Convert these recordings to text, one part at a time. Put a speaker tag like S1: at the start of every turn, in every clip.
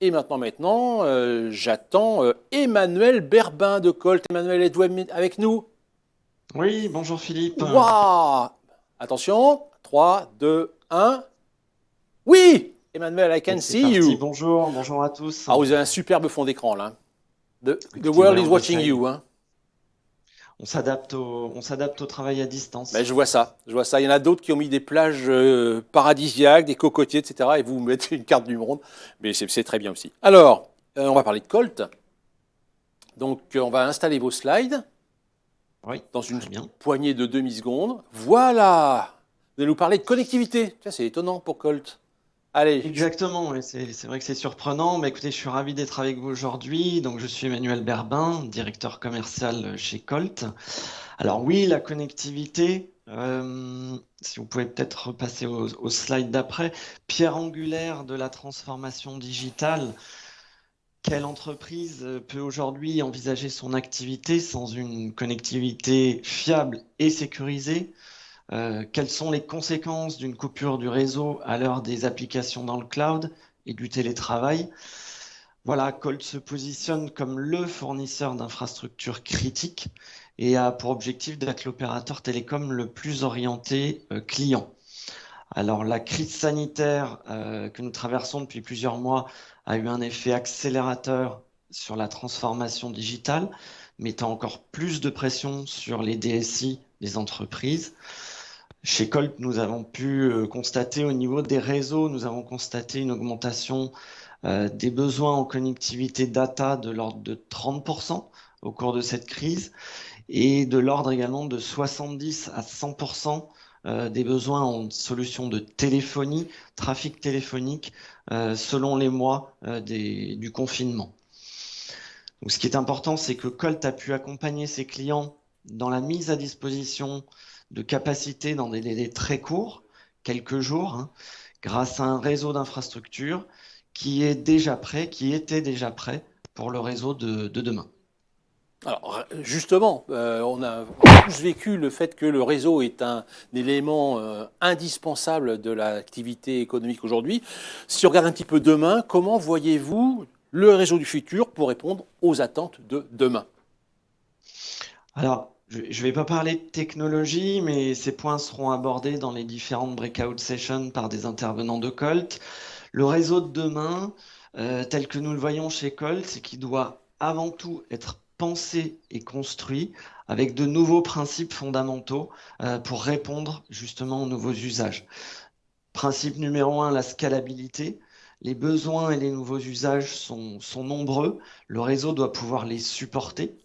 S1: Et maintenant, j'attends Emmanuel Berbin de Colt. Emmanuel, êtes-vous avec nous?
S2: Oui, bonjour Philippe.
S1: Waouh! Attention, 3, 2, 1. Oui! Emmanuel, I
S2: Et
S1: can
S2: c'est
S1: see
S2: parti,
S1: you.
S2: bonjour, bonjour à tous.
S1: Ah, vous avez un superbe fond d'écran là. The
S2: Écoutez,
S1: world
S2: ouais,
S1: is
S2: on
S1: watching
S2: essaye.
S1: you, hein.
S2: On s'adapte au travail à
S1: Ben,
S2: distance.
S1: je vois ça, je vois ça. Il y en a d'autres qui ont mis des plages paradisiaques, des cocotiers, etc. Et vous mettez une carte du monde. Mais c'est très bien aussi. Alors, on va parler de Colt. Donc, on va installer vos slides
S2: Oui,
S1: dans une
S2: très bien.
S1: poignée de demi-secondes. Voilà! Vous allez nous parler de connectivité. Tiens, c'est étonnant pour Colt. Allez,
S2: Exactement, ouais, c'est vrai que c'est surprenant. Mais écoutez, je suis ravi d'être avec vous aujourd'hui. Donc, je suis Emmanuel Berbin, directeur commercial chez Colt. Alors oui, la connectivité, si vous pouvez peut-être repasser au slide d'après, pierre angulaire de la transformation digitale. Quelle entreprise peut aujourd'hui envisager son activité sans une connectivité fiable et sécurisée? Quelles sont les conséquences d'une coupure du réseau à l'heure des applications dans le cloud et du télétravail? Voilà, Colt se positionne comme le fournisseur d'infrastructures critiques et a pour objectif d'être l'opérateur télécom le plus orienté client. Alors, la crise sanitaire que nous traversons depuis plusieurs mois a eu un effet accélérateur sur la transformation digitale, mettant encore plus de pression sur les DSI des entreprises. Chez Colt, nous avons pu constater au niveau des réseaux, nous avons constaté une augmentation des besoins en connectivité data de l'ordre de 30% au cours de cette crise et de l'ordre également de 70 à 100% des besoins en solutions de téléphonie, trafic téléphonique, selon les mois du confinement. Donc, ce qui est important, c'est que Colt a pu accompagner ses clients dans la mise à disposition de capacités dans des délais très courts, quelques jours, hein, grâce à un réseau d'infrastructures qui est déjà prêt, qui était déjà prêt pour le réseau de demain.
S1: alors justement, on a tous vécu le fait que le réseau est un élément indispensable de l'activité économique aujourd'hui. Si on regarde un petit peu demain, comment voyez-vous le réseau du futur pour répondre aux attentes de demain?
S2: Alors, je ne vais pas parler de technologie, mais ces points seront abordés dans les différentes breakout sessions par des intervenants de Colt. Le réseau de demain, tel que nous le voyons chez Colt, c'est qu'il doit avant tout être pensé et construit avec de nouveaux principes fondamentaux pour répondre justement aux nouveaux usages. Principe numéro un, la scalabilité. Les besoins et les nouveaux usages sont nombreux. Le réseau doit pouvoir les supporter.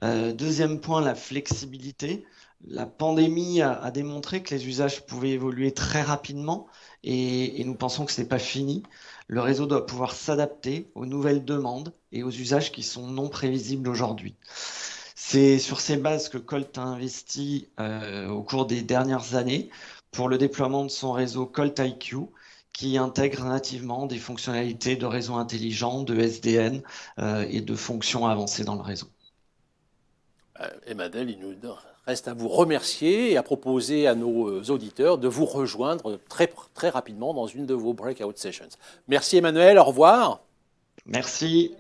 S2: Deuxième point, la flexibilité. La pandémie a démontré que les usages pouvaient évoluer très rapidement et nous pensons que ce n'est pas fini. Le réseau doit pouvoir s'adapter aux nouvelles demandes et aux usages qui sont non prévisibles aujourd'hui. C'est sur ces bases que Colt a investi au cours des dernières années pour le déploiement de son réseau Colt IQ, qui intègre nativement des fonctionnalités de réseau intelligent, de SDN et de fonctions avancées dans le réseau.
S1: Emmanuel, il nous reste à vous remercier et à proposer à nos auditeurs de vous rejoindre très, très rapidement dans une de vos breakout sessions. Merci Emmanuel, au revoir.
S2: Merci.